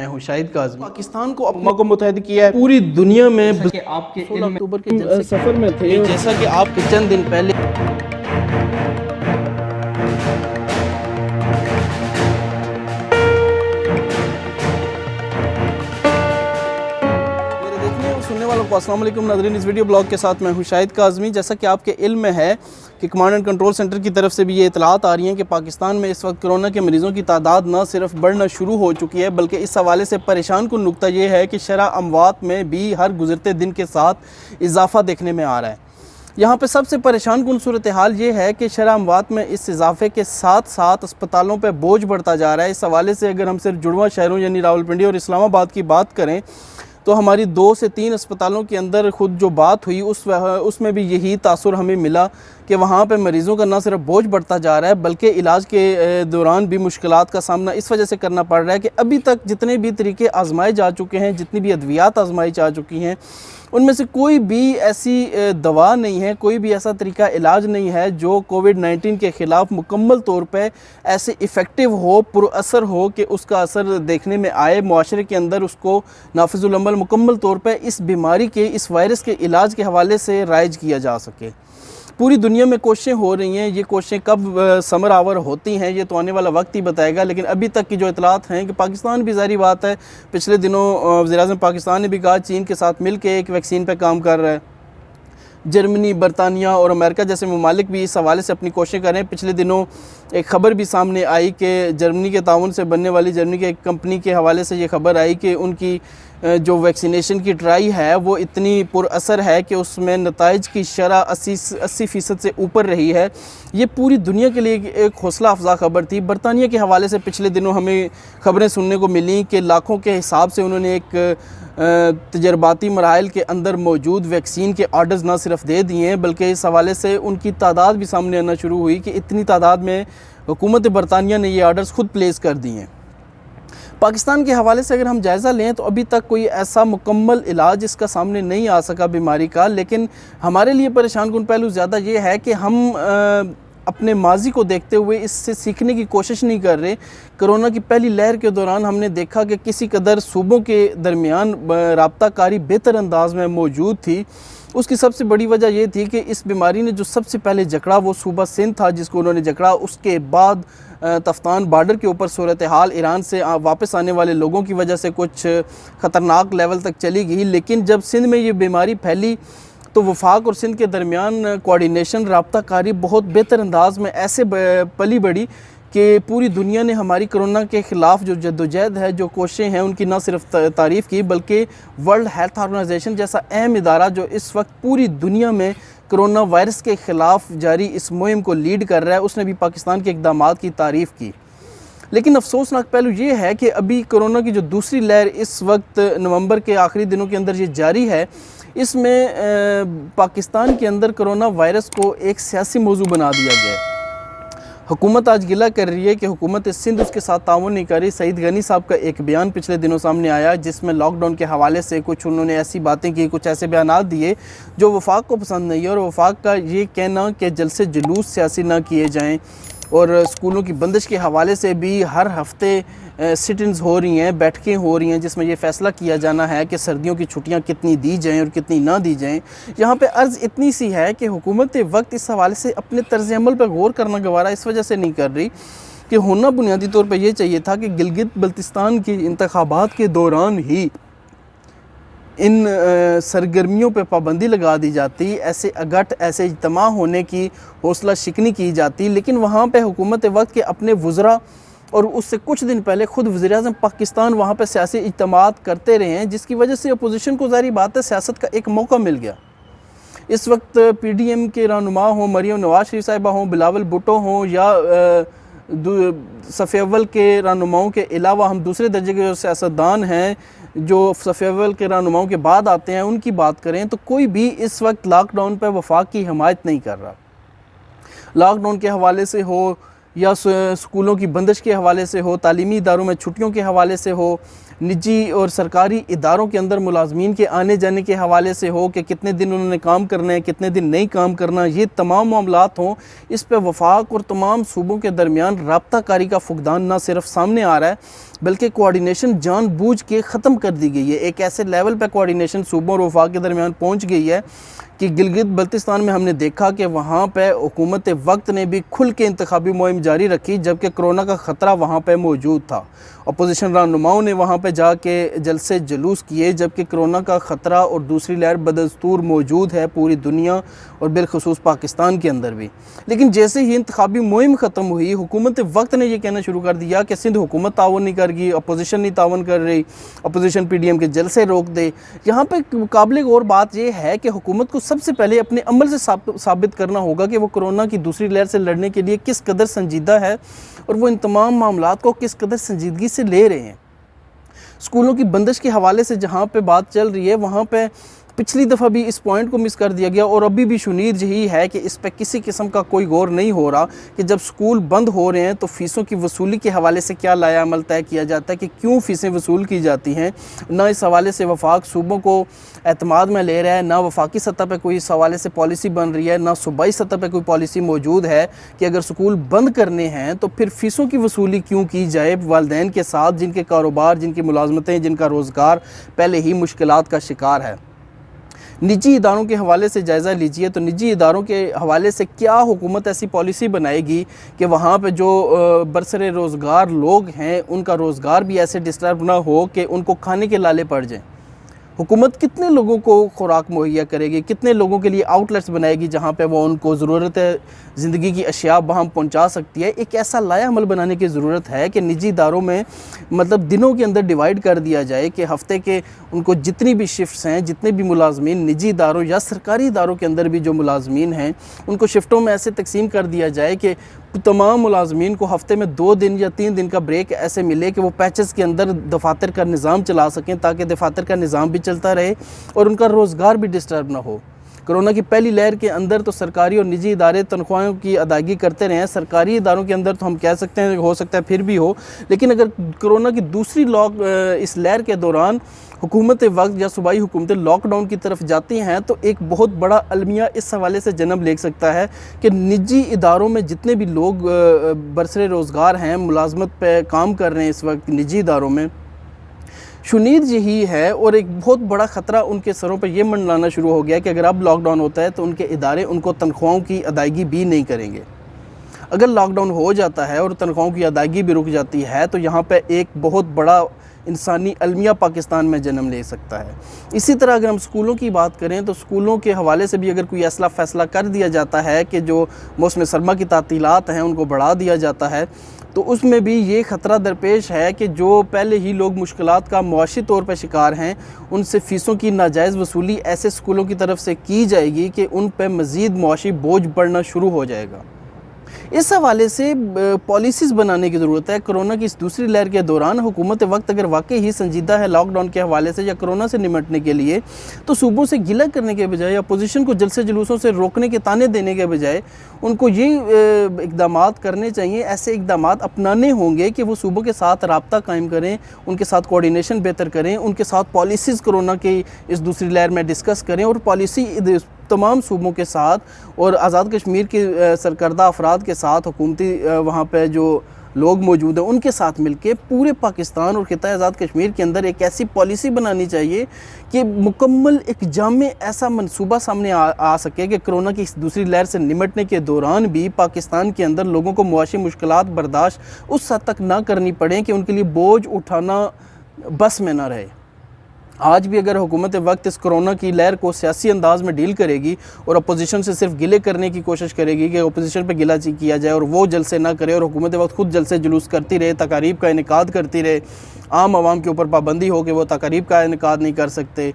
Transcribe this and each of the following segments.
میں ہوں شاہد کاظمی۔ پاکستان کو اقوام کو متحد کیا ہے پوری دنیا میں 16 اکتوبر کے جلسے سفر میں تھے، جیسا کہ آپ کے چند دن پہلے سننے والوں کو السلام علیکم ناظرین، اس ویڈیو بلاگ کے ساتھ میں ہوں شاہد کاظمی۔ جیسا کہ آپ کے علم میں ہے کہ کمانڈ اینڈ کنٹرول سینٹر کی طرف سے بھی یہ اطلاعات آ رہی ہیں کہ پاکستان میں اس وقت کرونا کے مریضوں کی تعداد نہ صرف بڑھنا شروع ہو چکی ہے بلکہ اس حوالے سے پریشان کن نقطہ یہ ہے کہ شرح اموات میں بھی ہر گزرتے دن کے ساتھ اضافہ دیکھنے میں آ رہا ہے۔ یہاں پہ سب سے پریشان کن صورتحال یہ ہے کہ شرح اموات میں اس اضافے کے ساتھ ساتھ اسپتالوں پہ بوجھ بڑھتا جا رہا ہے۔ اس حوالے سے اگر ہم صرف جڑواں شہروں یعنی راولپنڈی اور اسلام آباد کی بات کریں تو ہماری 2 سے 3 اسپتالوں کے اندر خود جو بات ہوئی اس میں بھی یہی تاثر ہمیں ملا کہ وہاں پہ مریضوں کا نہ صرف بوجھ بڑھتا جا رہا ہے بلکہ علاج کے دوران بھی مشکلات کا سامنا اس وجہ سے کرنا پڑ رہا ہے کہ ابھی تک جتنے بھی طریقے آزمائے جا چکے ہیں، جتنی بھی ادویات آزمائی جا چکی ہیں، ان میں سے کوئی بھی ایسی دوا نہیں ہے، کوئی بھی ایسا طریقہ علاج نہیں ہے جو کووڈ-19 کے خلاف مکمل طور پہ ایسے ایفیکٹو ہو، پر اثر ہو کہ اس کا اثر دیکھنے میں آئے، معاشرے کے اندر اس کو نافذ العمل مکمل طور پہ اس بیماری کے، اس وائرس کے علاج کے حوالے سے رائج کیا جا سکے۔ پوری دنیا میں کوششیں ہو رہی ہیں، یہ کوششیں کب ثمر آور ہوتی ہیں یہ تو آنے والا وقت ہی بتائے گا، لیکن ابھی تک کی جو اطلاعات ہیں کہ پاکستان بھی ظاہری بات ہے پچھلے دنوں وزیر اعظم پاکستان نے بھی کہا چین کے ساتھ مل کے ایک ویکسین پہ کام کر رہا ہے۔ جرمنی، برطانیہ اور امریکہ جیسے ممالک بھی اس حوالے سے اپنی کوششیں کر رہے ہیں۔ پچھلے دنوں ایک خبر بھی سامنے آئی کہ جرمنی کے تعاون سے بننے والی جرمنی کے ایک کمپنی کے حوالے سے یہ خبر آئی کہ ان کی جو ویکسینیشن کی ٹرائی ہے وہ اتنی پر اثر ہے کہ اس میں نتائج کی شرح 80% سے اوپر رہی ہے۔ یہ پوری دنیا کے لیے ایک حوصلہ افزا خبر تھی۔ برطانیہ کے حوالے سے پچھلے دنوں ہمیں خبریں سننے کو ملیں کہ لاکھوں کے حساب سے انہوں نے ایک تجرباتی مراحل کے اندر موجود ویکسین کے آرڈرز نہ صرف دے دیے ہیں بلکہ اس حوالے سے ان کی تعداد بھی سامنے آنا شروع ہوئی کہ اتنی تعداد میں حکومت برطانیہ نے یہ آرڈرز خود پلیس کر دی ہیں۔ پاکستان کے حوالے سے اگر ہم جائزہ لیں تو ابھی تک کوئی ایسا مکمل علاج اس کا سامنے نہیں آ سکا بیماری کا، لیکن ہمارے لیے پریشان کن پہلو زیادہ یہ ہے کہ ہم اپنے ماضی کو دیکھتے ہوئے اس سے سیکھنے کی کوشش نہیں کر رہے۔ کرونا کی پہلی لہر کے دوران ہم نے دیکھا کہ کسی قدر صوبوں کے درمیان رابطہ کاری بہتر انداز میں موجود تھی۔ اس کی سب سے بڑی وجہ یہ تھی کہ اس بیماری نے جو سب سے پہلے جکڑا وہ صوبہ سندھ تھا جس کو انہوں نے جکڑا۔ اس کے بعد تفتان بارڈر کے اوپر صورتحال ایران سے واپس آنے والے لوگوں کی وجہ سے کچھ خطرناک لیول تک چلی گئی، لیکن جب سندھ میں یہ بیماری پھیلی تو وفاق اور سندھ کے درمیان کوارڈینیشن، رابطہ کاری بہت بہتر انداز میں ایسے پلی بڑھی کہ پوری دنیا نے ہماری کرونا کے خلاف جو جدوجہد ہے، جو کوششیں ہیں، ان کی نہ صرف تعریف کی بلکہ ورلڈ ہیلتھ آرگنائزیشن جیسا اہم ادارہ جو اس وقت پوری دنیا میں کرونا وائرس کے خلاف جاری اس مہم کو لیڈ کر رہا ہے، اس نے بھی پاکستان کے اقدامات کی تعریف کی۔ لیکن افسوسناک پہلو یہ ہے کہ ابھی کرونا کی جو دوسری لہر اس وقت نومبر کے آخری دنوں کے اندر یہ جاری ہے، اس میں پاکستان کے اندر کرونا وائرس کو ایک سیاسی موضوع بنا دیا گیا ہے۔ حکومت آج گلہ کر رہی ہے کہ حکومت سندھ اس کے ساتھ تعاون نہیں کر رہی۔ سعید غنی صاحب کا ایک بیان پچھلے دنوں سامنے آیا جس میں لاک ڈاؤن کے حوالے سے کچھ انہوں نے ایسی باتیں کی، کچھ ایسے بیانات دیے جو وفاق کو پسند نہیں ہے، اور وفاق کا یہ کہنا کہ جلسے جلوس سیاسی نہ کیے جائیں، اور اسکولوں کی بندش کے حوالے سے بھی ہر ہفتے سٹنز ہو رہی ہیں، بیٹھکیں ہو رہی ہیں جس میں یہ فیصلہ کیا جانا ہے کہ سردیوں کی چھٹیاں کتنی دی جائیں اور کتنی نہ دی جائیں۔ یہاں پہ عرض اتنی سی ہے کہ حکومت وقت اس حوالے سے اپنے طرز عمل پر غور کرنا گوارا اس وجہ سے نہیں کر رہی کہ ہونا بنیادی طور پہ یہ چاہیے تھا کہ گلگت بلتستان کے انتخابات کے دوران ہی ان سرگرمیوں پہ پابندی لگا دی جاتی، ایسے اگٹ، ایسے اجتماع ہونے کی حوصلہ شکنی کی جاتی، لیکن وہاں پہ حکومت وقت کے اپنے وزراء اور اس سے کچھ دن پہلے خود وزیر اعظم پاکستان وہاں پہ سیاسی اجتماعات کرتے رہے ہیں، جس کی وجہ سے اپوزیشن کو ظاہری بات ہے سیاست کا ایک موقع مل گیا۔ اس وقت پی ڈی ایم کے رہنما ہوں، مریم نواز شریف صاحبہ ہوں، بلاول بھٹو ہوں، یا صف اول کے رہنماؤں کے علاوہ ہم دوسرے درجے کے جو سیاستدان ہیں جو صف اول کے رہنماؤں کے بعد آتے ہیں ان کی بات کریں تو کوئی بھی اس وقت لاک ڈاؤن پہ وفاق کی حمایت نہیں کر رہا۔ لاک ڈاؤن کے حوالے سے ہو یا سکولوں کی بندش کے حوالے سے ہو، تعلیمی اداروں میں چھٹیوں کے حوالے سے ہو، نجی اور سرکاری اداروں کے اندر ملازمین کے آنے جانے کے حوالے سے ہو کہ کتنے دن انہوں نے کام کرنا ہے، کتنے دن نہیں کام کرنا، یہ تمام معاملات ہوں، اس پہ وفاق اور تمام صوبوں کے درمیان رابطہ کاری کا فقدان نہ صرف سامنے آ رہا ہے بلکہ کوارڈینیشن جان بوجھ کے ختم کر دی گئی ہے۔ ایک ایسے لیول پہ کوارڈینیشن صوبوں اور وفاق کے درمیان پہنچ گئی ہے کہ گلگت بلتستان میں ہم نے دیکھا کہ وہاں پہ حکومت وقت نے بھی کھل کے انتخابی مہم جاری رکھی، جبکہ کرونا کا خطرہ وہاں پہ موجود تھا۔ اپوزیشن رہنماؤں نے وہاں پہ جا کے جلسے جلوس کیے، جبکہ کرونا کا خطرہ اور دوسری لہر بدستور موجود ہے پوری دنیا اور بالخصوص پاکستان کے اندر بھی۔ لیکن جیسے ہی انتخابی مہم ختم ہوئی، حکومت وقت نے یہ کہنا شروع کر دیا کہ سندھ حکومت تعاون نہیں کر گی، اپوزیشن نہیں تعاون کر رہی، اپوزیشن پی ڈی ایم کے جلسے روک دے۔ یہاں پہ قابل غور بات یہ ہے کہ حکومت کو سب سے پہلے اپنے عمل سے ثابت کرنا ہوگا کہ وہ کرونا کی دوسری لہر سے لڑنے کے لیے کس قدر سنجیدہ ہے اور وہ ان تمام معاملات کو کس قدر سنجیدگی سے لے رہے ہیں۔ اسکولوں کی بندش کے حوالے سے جہاں پہ بات چل رہی ہے، وہاں پہ پچھلی دفعہ بھی اس پوائنٹ کو مس کر دیا گیا اور ابھی بھی شنید یہی ہے کہ اس پہ کسی قسم کا کوئی غور نہیں ہو رہا کہ جب سکول بند ہو رہے ہیں تو فیسوں کی وصولی کے حوالے سے کیا لایا عمل طے کیا جاتا ہے کہ کیوں فیسیں وصول کی جاتی ہیں۔ نہ اس حوالے سے وفاق صوبوں کو اعتماد میں لے رہا ہے، نہ وفاقی سطح پہ کوئی اس حوالے سے پالیسی بن رہی ہے، نہ صوبائی سطح پہ کوئی پالیسی موجود ہے کہ اگر سکول بند کرنے ہیں تو پھر فیسوں کی وصولی کیوں کی جائے والدین کے ساتھ جن کے کاروبار، جن کی ملازمتیں، جن کا روزگار پہلے ہی مشکلات کا شکار ہے۔ نجی اداروں کے حوالے سے جائزہ لیجئے تو نجی اداروں کے حوالے سے کیا حکومت ایسی پالیسی بنائے گی کہ وہاں پہ جو برسر روزگار لوگ ہیں ان کا روزگار بھی ایسے ڈسٹرب نہ ہو کہ ان کو کھانے کے لالے پڑ جائیں۔ حکومت کتنے لوگوں کو خوراک مہیا کرے گی، کتنے لوگوں کے لیے آؤٹ لیٹس بنائے گی جہاں پہ وہ ان کو ضرورت زندگی کی اشیاء وہاں پہنچا سکتی ہے۔ ایک ایسا لائحہ عمل بنانے کی ضرورت ہے کہ نجی اداروں میں مطلب دنوں کے اندر ڈیوائیڈ کر دیا جائے کہ ہفتے کے ان کو جتنی بھی شفٹس ہیں، جتنے بھی ملازمین نجی اداروں یا سرکاری اداروں کے اندر بھی جو ملازمین ہیں ان کو شفٹوں میں ایسے تقسیم کر دیا جائے کہ تمام ملازمین کو ہفتے میں 2 دن یا 3 دن کا بریک ایسے ملے کہ وہ پیچز کے اندر دفاتر کا نظام چلا سکیں تاکہ دفاتر کا نظام بھی چلتا رہے اور ان کا روزگار بھی ڈسٹرب نہ ہو۔ کرونا کی پہلی لہر کے اندر تو سرکاری اور نجی ادارے تنخواہوں کی ادائیگی کرتے رہے ہیں۔ سرکاری اداروں کے اندر تو ہم کہہ سکتے ہیں ہو سکتا ہے پھر بھی ہو، لیکن اگر کرونا کی دوسری اس لہر کے دوران حکومت وقت یا صوبائی حکومتیں لاک ڈاؤن کی طرف جاتی ہیں تو ایک بہت بڑا المیہ اس حوالے سے جنم لے سکتا ہے کہ نجی اداروں میں جتنے بھی لوگ برسر روزگار ہیں، ملازمت پہ کام کر رہے ہیں اس وقت نجی اداروں میں، شنید یہی ہے اور ایک بہت بڑا خطرہ ان کے سروں پہ یہ منڈلانا شروع ہو گیا کہ اگر اب لاک ڈاؤن ہوتا ہے تو ان کے ادارے ان کو تنخواہوں کی ادائیگی بھی نہیں کریں گے۔ اگر لاک ڈاؤن ہو جاتا ہے اور تنخواہوں کی ادائیگی بھی رک جاتی ہے تو یہاں پہ ایک بہت بڑا انسانی المیہ پاکستان میں جنم لے سکتا ہے۔ اسی طرح اگر ہم سکولوں کی بات کریں تو سکولوں کے حوالے سے بھی اگر کوئی ایسا فیصلہ کر دیا جاتا ہے کہ جو موسم سرما کی تعطیلات ہیں ان کو بڑھا دیا جاتا ہے تو اس میں بھی یہ خطرہ درپیش ہے کہ جو پہلے ہی لوگ مشکلات کا معاشی طور پہ شکار ہیں ان سے فیسوں کی ناجائز وصولی ایسے سکولوں کی طرف سے کی جائے گی کہ ان پہ مزید معاشی بوجھ بڑھنا شروع ہو جائے گا۔ اس حوالے سے پالیسیز بنانے کی ضرورت ہے۔ کرونا کی اس دوسری لہر کے دوران حکومت وقت اگر واقعی ہی سنجیدہ ہے لاک ڈاؤن کے حوالے سے یا کرونا سے نمٹنے کے لیے تو صوبوں سے گلہ کرنے کے بجائے اپوزیشن کو جلسے جلوسوں سے روکنے کے تانے دینے کے بجائے ان کو یہ اقدامات کرنے چاہیے، ایسے اقدامات اپنانے ہوں گے کہ وہ صوبوں کے ساتھ رابطہ قائم کریں، ان کے ساتھ کوارڈینیشن بہتر کریں، ان کے ساتھ پالیسیز کرونا کی اس دوسری لہر میں ڈسکس کریں اور پالیسی تمام صوبوں کے ساتھ اور آزاد کشمیر کے سرکردہ افراد کے ساتھ حکومتی وہاں پہ جو لوگ موجود ہیں ان کے ساتھ مل کے پورے پاکستان اور خطہ آزاد کشمیر کے اندر ایک ایسی پالیسی بنانی چاہیے کہ مکمل ایک جامع ایسا منصوبہ سامنے آ سکے کہ کرونا کی اس دوسری لہر سے نمٹنے کے دوران بھی پاکستان کے اندر لوگوں کو معاشی مشکلات برداشت اس حد تک نہ کرنی پڑیں کہ ان کے لیے بوجھ اٹھانا بس میں نہ رہے۔ آج بھی اگر حکومت وقت اس کرونا کی لہر کو سیاسی انداز میں ڈیل کرے گی اور اپوزیشن سے صرف گلے کرنے کی کوشش کرے گی کہ اپوزیشن پہ گلہ کیا جائے اور وہ جلسے نہ کرے اور حکومت وقت خود جلسے جلوس کرتی رہے، تقاریب کا انعقاد کرتی رہے، عام عوام کے اوپر پابندی ہو کہ وہ تقاریب کا انعقاد نہیں کر سکتے،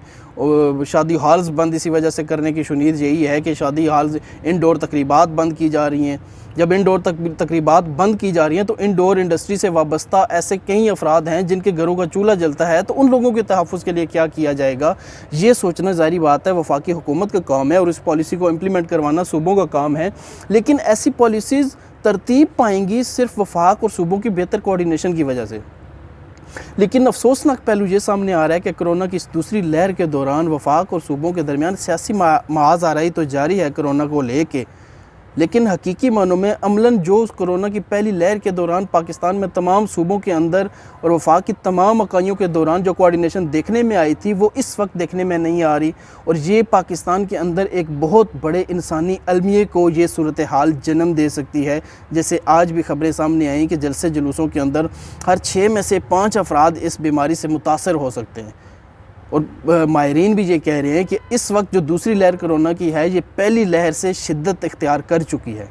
شادی ہالز بند اسی وجہ سے کرنے کی شنید یہی ہے کہ شادی ہالز انڈور تقریبات بند کی جا رہی ہیں۔ جب انڈور تقریبات بند کی جا رہی ہیں تو انڈور انڈسٹری سے وابستہ ایسے کئی افراد ہیں جن کے گھروں کا چولہا جلتا ہے، تو ان لوگوں کے تحفظ کے لیے کیا کیا جائے گا یہ سوچنا ظاہری بات ہے وفاقی حکومت کا کام ہے اور اس پالیسی کو امپلیمنٹ کروانا صوبوں کا کام ہے، لیکن ایسی پالیسیز ترتیب پائیں گی صرف وفاق اور صوبوں کی بہتر کوارڈینیشن کی وجہ سے۔ لیکن افسوسناک پہلو یہ سامنے آ رہا ہے کہ کرونا کی اس دوسری لہر کے دوران وفاق اور صوبوں کے درمیان سیاسی معاذ آرائی تو جاری ہے کرونا کو لے کے، لیکن حقیقی معنوں میں عملاً جو کورونا کی پہلی لہر کے دوران پاکستان میں تمام صوبوں کے اندر اور وفاق کی تمام اکائیوں کے دوران جو کوارڈینیشن دیکھنے میں آئی تھی وہ اس وقت دیکھنے میں نہیں آ رہی، اور یہ پاکستان کے اندر ایک بہت بڑے انسانی المیے کو یہ صورتحال جنم دے سکتی ہے۔ جیسے آج بھی خبریں سامنے آئیں کہ جلسے جلوسوں کے اندر ہر 6 میں سے 5 افراد اس بیماری سے متاثر ہو سکتے ہیں، اور ماہرین بھی یہ کہہ رہے ہیں کہ اس وقت جو دوسری لہر کرونا کی ہے یہ پہلی لہر سے شدت اختیار کر چکی ہے۔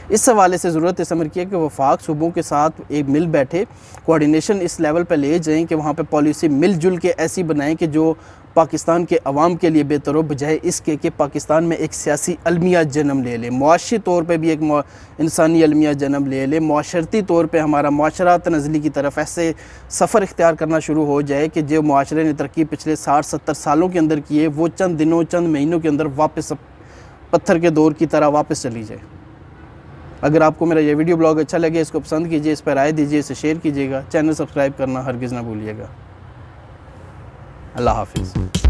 اس حوالے سے ضرورت اس امر کی ہے کہ وفاق صوبوں کے ساتھ ایک مل بیٹھے، کوارڈینیشن اس لیول پہ لے جائیں کہ وہاں پہ پالیسی مل جل کے ایسی بنائیں کہ جو پاکستان کے عوام کے لیے بہتر ہو، بجائے اس کے کہ پاکستان میں ایک سیاسی المیہ جنم لے لے، معاشی طور پہ بھی ایک انسانی المیہ جنم لے لے، معاشرتی طور پہ ہمارا معاشرہ تنزلی کی طرف ایسے سفر اختیار کرنا شروع ہو جائے کہ جو معاشرے نے ترقی پچھلے 60-70 سالوں کے اندر کی ہے وہ چند دنوں چند مہینوں کے اندر واپس پتھر کے دور کی طرح واپس چلی جائے۔ اگر آپ کو میرا یہ ویڈیو بلاگ اچھا لگے اس کو پسند کیجئے، اس پر رائے دیجئے، اسے شیئر کیجئے گا، چینل سبسکرائب کرنا ہرگز نہ بھولیے گا۔ اللہ حافظ۔